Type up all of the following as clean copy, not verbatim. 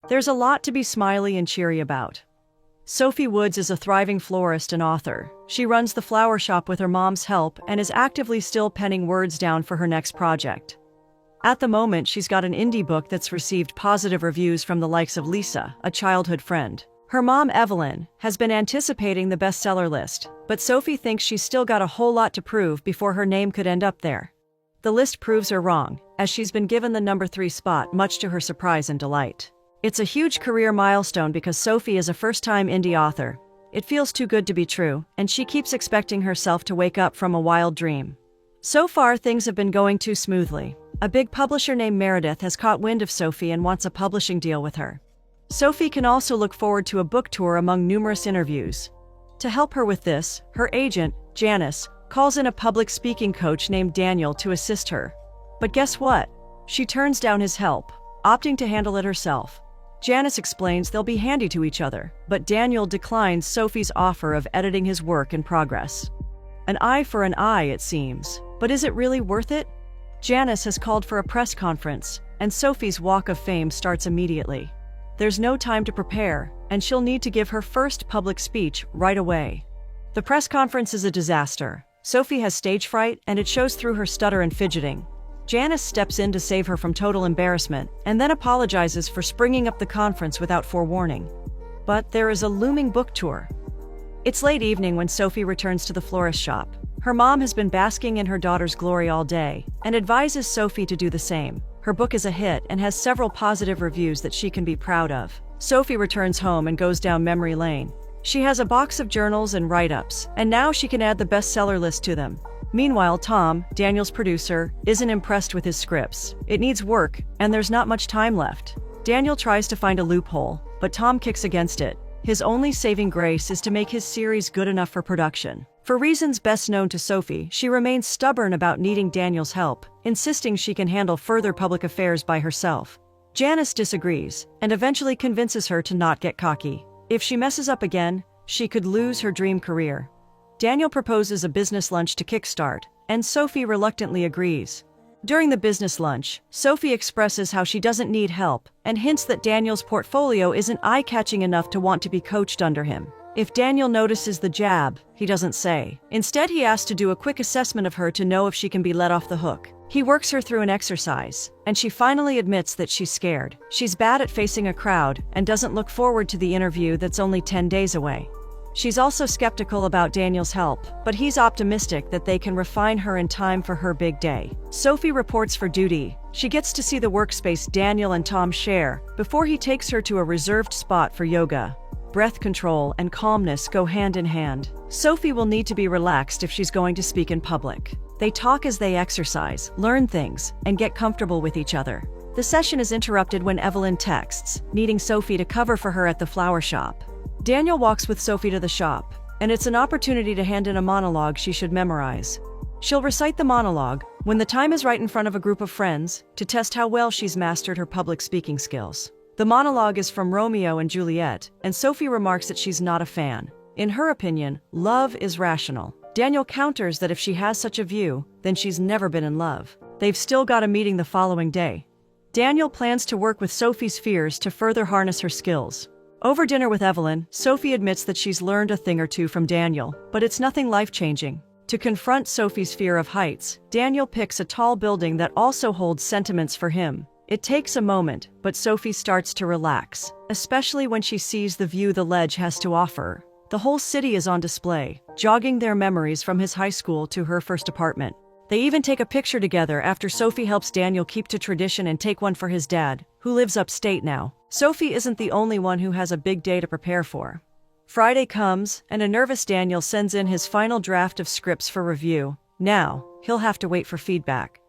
There's a lot to be smiley and cheery about. Sophie Woods is a thriving florist and author. She runs the flower shop with her mom's help and is actively still penning words down for her next project. At the moment, she's got an indie book that's received positive reviews from the likes of Lisa, a childhood friend. Her mom, Evelyn, has been anticipating the bestseller list, but Sophie thinks she's still got a whole lot to prove before her name could end up there. The list proves her wrong, as she's been given the number 3 spot, much to her surprise and delight. It's a huge career milestone because Sophie is a first-time indie author. It feels too good to be true, and she keeps expecting herself to wake up from a wild dream. So far, things have been going too smoothly. A big publisher named Meredith has caught wind of Sophie and wants a publishing deal with her. Sophie can also look forward to a book tour among numerous interviews. To help her with this, her agent, Janice, calls in a public speaking coach named Daniel to assist her. But guess what? She turns down his help, opting to handle it herself. Janice explains they'll be handy to each other, but Daniel declines Sophie's offer of editing his work in progress. An eye for an eye, it seems. But is it really worth it? Janice has called for a press conference, and Sophie's walk of fame starts immediately. There's no time to prepare, and she'll need to give her first public speech right away. The press conference is a disaster. Sophie has stage fright, and it shows through her stutter and fidgeting. Janice steps in to save her from total embarrassment, and then apologizes for springing up the conference without forewarning. But there is a looming book tour. It's late evening when Sophie returns to the florist shop. Her mom has been basking in her daughter's glory all day, and advises Sophie to do the same. Her book is a hit and has several positive reviews that she can be proud of. Sophie returns home and goes down memory lane. She has a box of journals and write-ups, and now she can add the bestseller list to them. Meanwhile, Tom, Daniel's producer, isn't impressed with his scripts. It needs work, and there's not much time left. Daniel tries to find a loophole, but Tom kicks against it. His only saving grace is to make his series good enough for production. For reasons best known to Sophie, she remains stubborn about needing Daniel's help, insisting she can handle further public affairs by herself. Janice disagrees, and eventually convinces her to not get cocky. If she messes up again, she could lose her dream career. Daniel proposes a business lunch to kickstart, and Sophie reluctantly agrees. During the business lunch, Sophie expresses how she doesn't need help, and hints that Daniel's portfolio isn't eye-catching enough to want to be coached under him. If Daniel notices the jab, he doesn't say. Instead, he asks to do a quick assessment of her to know if she can be let off the hook. He works her through an exercise, and she finally admits that she's scared. She's bad at facing a crowd and doesn't look forward to the interview that's only 10 days away. She's also skeptical about Daniel's help, but he's optimistic that they can refine her in time for her big day. Sophie reports for duty. She gets to see the workspace Daniel and Tom share before he takes her to a reserved spot for yoga. Breath control and calmness go hand in hand. Sophie will need to be relaxed if she's going to speak in public. They talk as they exercise, learn things, and get comfortable with each other. The session is interrupted when Evelyn texts, needing Sophie to cover for her at the flower shop. Daniel walks with Sophie to the shop, and it's an opportunity to hand in a monologue she should memorize. She'll recite the monologue when the time is right in front of a group of friends to test how well she's mastered her public speaking skills. The monologue is from Romeo and Juliet, and Sophie remarks that she's not a fan. In her opinion, love is rational. Daniel counters that if she has such a view, then she's never been in love. They've still got a meeting the following day. Daniel plans to work with Sophie's fears to further harness her skills. Over dinner with Evelyn, Sophie admits that she's learned a thing or two from Daniel, but it's nothing life-changing. To confront Sophie's fear of heights, Daniel picks a tall building that also holds sentiments for him. It takes a moment, but Sophie starts to relax, especially when she sees the view the ledge has to offer. The whole city is on display, jogging their memories from his high school to her first apartment. They even take a picture together after Sophie helps Daniel keep to tradition and take one for his dad, who lives upstate now. Sophie isn't the only one who has a big day to prepare for. Friday comes, and a nervous Daniel sends in his final draft of scripts for review. Now, he'll have to wait for feedback.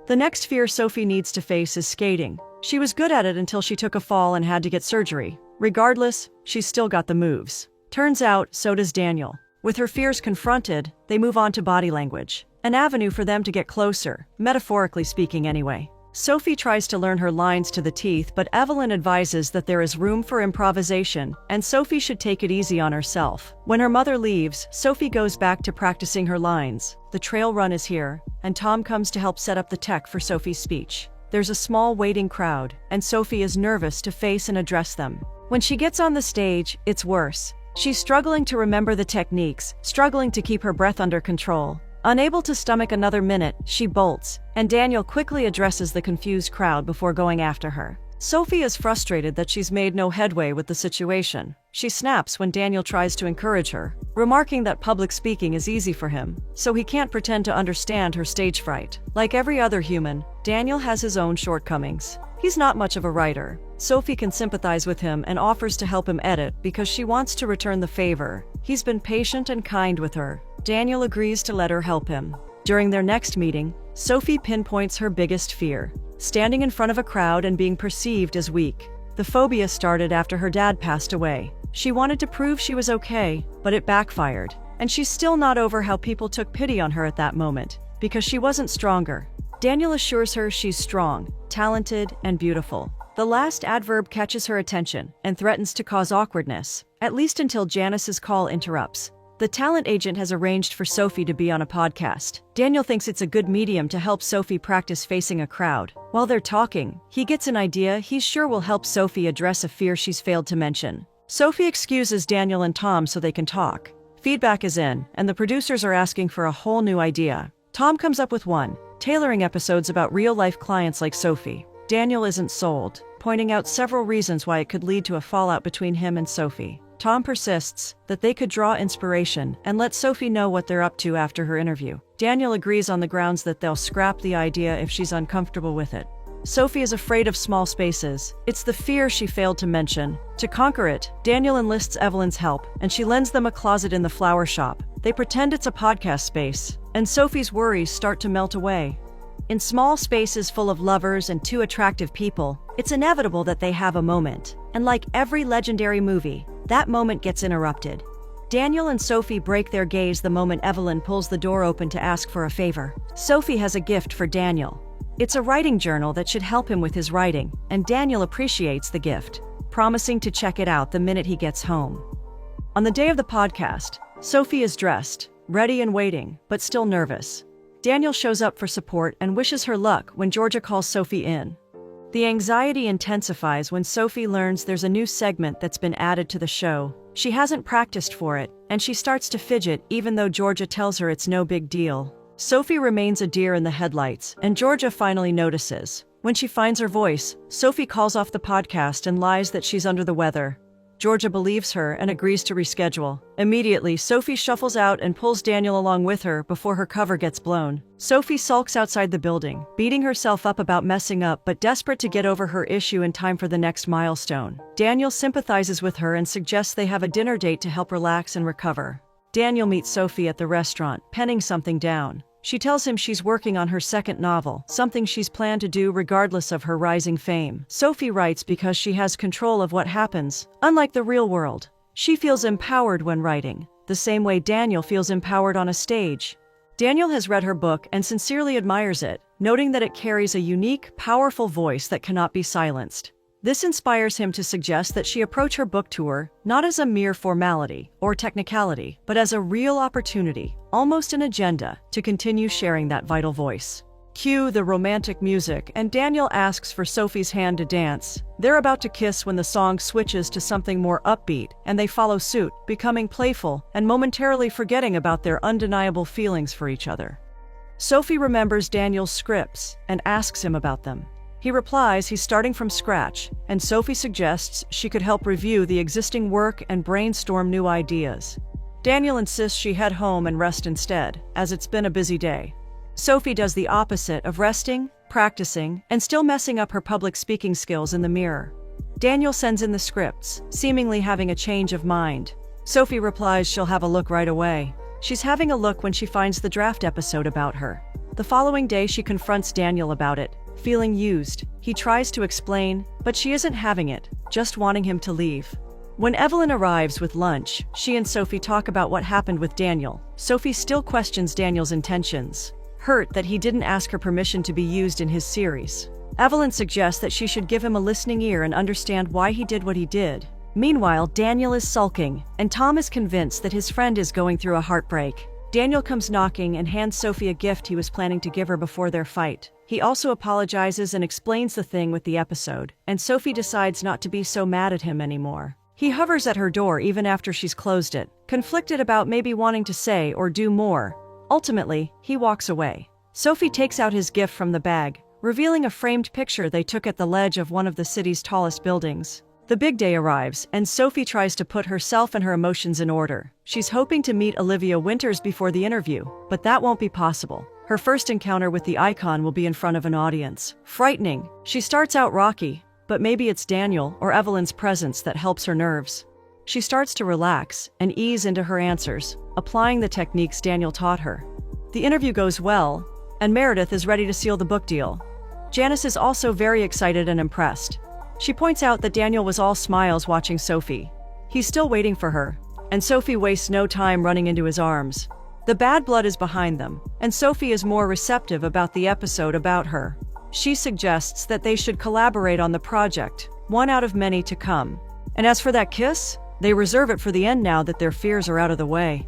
The next fear Sophie needs to face is skating. She was good at it until she took a fall and had to get surgery. Regardless, she's still got the moves. Turns out, so does Daniel. With her fears confronted, they move on to body language, an avenue for them to get closer, metaphorically speaking anyway. Sophie tries to learn her lines to the teeth, but Evelyn advises that there is room for improvisation, and Sophie should take it easy on herself. When her mother leaves, Sophie goes back to practicing her lines. The trail run is here, and Tom comes to help set up the tech for Sophie's speech. there's a small waiting crowd, and Sophie is nervous to face and address them. When she gets on the stage, it's worse. She's struggling to remember the techniques, struggling to keep her breath under control. Unable to stomach another minute, she bolts, and Daniel quickly addresses the confused crowd before going after her. Sophie is frustrated that she's made no headway with the situation. She snaps when Daniel tries to encourage her, remarking that public speaking is easy for him, so he can't pretend to understand her stage fright. Like every other human, Daniel has his own shortcomings. He's not much of a writer. Sophie can sympathize with him and offers to help him edit because she wants to return the favor. He's been patient and kind with her. Daniel agrees to let her help him. During their next meeting, Sophie pinpoints her biggest fear: standing in front of a crowd and being perceived as weak. The phobia started after her dad passed away. She wanted to prove she was okay, but it backfired. And she's still not over how people took pity on her at that moment, because she wasn't stronger. Daniel assures her she's strong, talented, and beautiful. The last adverb catches her attention and threatens to cause awkwardness, at least until Janice's call interrupts. The talent agent has arranged for Sophie to be on a podcast. Daniel thinks it's a good medium to help Sophie practice facing a crowd. While they're talking, he gets an idea he's sure will help Sophie address a fear she's failed to mention. Sophie excuses Daniel and Tom so they can talk. Feedback is in, and the producers are asking for a whole new idea. Tom comes up with one: tailoring episodes about real-life clients like Sophie. Daniel isn't sold, pointing out several reasons why it could lead to a fallout between him and Sophie. Tom persists that they could draw inspiration and let Sophie know what they're up to after her interview. Daniel agrees on the grounds that they'll scrap the idea if she's uncomfortable with it. Sophie is afraid of small spaces. It's the fear she failed to mention. To conquer it, Daniel enlists Evelyn's help, and she lends them a closet in the flower shop. They pretend it's a podcast space, and Sophie's worries start to melt away. In small spaces full of lovers and two attractive people, it's inevitable that they have a moment. And like every legendary movie, that moment gets interrupted. Daniel and Sophie break their gaze the moment Evelyn pulls the door open to ask for a favor. Sophie has a gift for Daniel. It's a writing journal that should help him with his writing, and Daniel appreciates the gift, promising to check it out the minute he gets home. On the day of the podcast, Sophie is dressed, ready and waiting, but still nervous. Daniel shows up for support and wishes her luck when Georgia calls Sophie in. The anxiety intensifies when Sophie learns there's a new segment that's been added to the show. She hasn't practiced for it, and she starts to fidget even though Georgia tells her it's no big deal. Sophie remains a deer in the headlights, and Georgia finally notices. When she finds her voice, Sophie calls off the podcast and lies that she's under the weather. Georgia believes her and agrees to reschedule. Immediately, Sophie shuffles out and pulls Daniel along with her before her cover gets blown. Sophie sulks outside the building, beating herself up about messing up but desperate to get over her issue in time for the next milestone. Daniel sympathizes with her and suggests they have a dinner date to help relax and recover. Daniel meets Sophie at the restaurant, penning something down. She tells him she's working on her second novel, something she's planned to do regardless of her rising fame. Sophie writes because she has control of what happens. Unlike the real world, she feels empowered when writing, the same way Daniel feels empowered on a stage. Daniel has read her book and sincerely admires it, noting that it carries a unique, powerful voice that cannot be silenced. This inspires him to suggest that she approach her book tour not as a mere formality or technicality, but as a real opportunity, almost an agenda, to continue sharing that vital voice. Cue the romantic music, and Daniel asks for Sophie's hand to dance. They're about to kiss when the song switches to something more upbeat, and they follow suit, becoming playful and momentarily forgetting about their undeniable feelings for each other. Sophie remembers Daniel's scripts and asks him about them. He replies he's starting from scratch, and Sophie suggests she could help review the existing work and brainstorm new ideas. Daniel insists she head home and rest instead, as it's been a busy day. Sophie does the opposite of resting, practicing, and still messing up her public speaking skills in the mirror. Daniel sends in the scripts, seemingly having a change of mind. Sophie replies she'll have a look right away. She's having a look when she finds the draft episode about her. The following day she confronts Daniel about it, feeling used. He tries to explain, but she isn't having it, just wanting him to leave. When Evelyn arrives with lunch, she and Sophie talk about what happened with Daniel. Sophie still questions Daniel's intentions, hurt that he didn't ask her permission to be used in his series. Evelyn suggests that she should give him a listening ear and understand why he did what he did. Meanwhile, Daniel is sulking, and Tom is convinced that his friend is going through a heartbreak. Daniel comes knocking and hands Sophie a gift he was planning to give her before their fight. He also apologizes and explains the thing with the episode, and Sophie decides not to be so mad at him anymore. He hovers at her door even after she's closed it, conflicted about maybe wanting to say or do more. Ultimately, he walks away. Sophie takes out his gift from the bag, revealing a framed picture they took at the ledge of one of the city's tallest buildings. The big day arrives, and Sophie tries to put herself and her emotions in order. She's hoping to meet Olivia Winters before the interview, but that won't be possible. Her first encounter with the icon will be in front of an audience. Frightening. She starts out rocky, but maybe it's Daniel or Evelyn's presence that helps her nerves. She starts to relax and ease into her answers, applying the techniques Daniel taught her. The interview goes well, and Meredith is ready to seal the book deal. Janice is also very excited and impressed. She points out that Daniel was all smiles watching Sophie. He's still waiting for her, and Sophie wastes no time running into his arms. The bad blood is behind them, and Sophie is more receptive about the episode about her. She suggests that they should collaborate on the project, one out of many to come. And as for that kiss, they reserve it for the end now that their fears are out of the way.